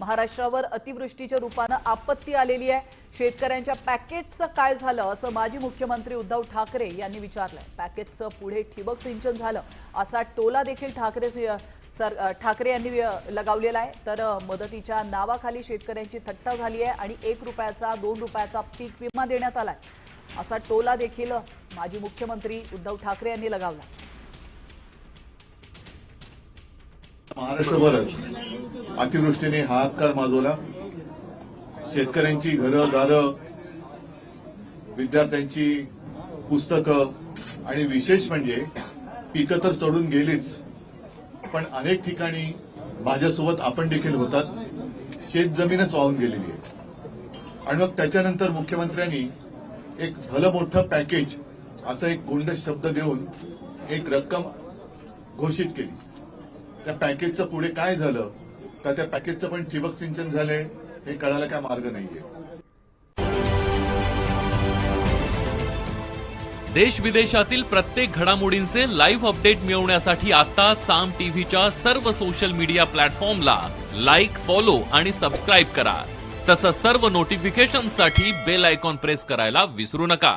महाराष्ट्रावर अतिवृष्टीच्या रूपानं आपत्ती आलेली आहे। शेतकऱ्यांच्या पॅकेजचं काय झालं असं माजी मुख्यमंत्री उद्धव ठाकरे यांनी विचारलंय। पॅकेजचं पुढे ठिबक सिंचन झालं असा टोला देखील ठाकरे यांनी लगावलेला आहे। तर मदतीच्या नावाखाली शेतकऱ्यांची थट्टा झाली आहे आणि 1 रुपयाचा 2 रुपयाचा पीक विमा देण्यात आलाय असा टोला देखील माजी मुख्यमंत्री उद्धव ठाकरे यांनी लगावला। महाराष्ट्रभरात अतिवृष्टीने हाहाकार माजवला। शेतकऱ्यांची घरं, विद्यार्थ्यांची पुस्तकं आणि विशेष म्हणजे पिकं तर सोडून गेलीच, पण अनेक ठिकाणी माझ्यासोबत आपण देखील होतात, शेतजमीनच वाहून गेलेली आहे। आणि मग त्याच्यानंतर मुख्यमंत्र्यांनी एक भलं मोठं पॅकेज असं एक गोंडस शब्द देऊन एक रक्कम घोषित केली। त्या पॅकेजचं पुढे काय झालं का त्या पॅकेजचं पण ठिबक सिंचन झालंय हे कळायला काय मार्ग नाहीये। देश विदेशातील प्रत्येक घडामोडींचे लाईव्ह अपडेट मिळवण्यासाठी आता साम टीव्हीच्या सर्व सोशल मीडिया प्लॅटफॉर्मला लाईक, फॉलो आणि सबस्क्राईब करा। तसंच सर्व नोटिफिकेशनसाठी बेल आयकॉन प्रेस करायला विसरू नका।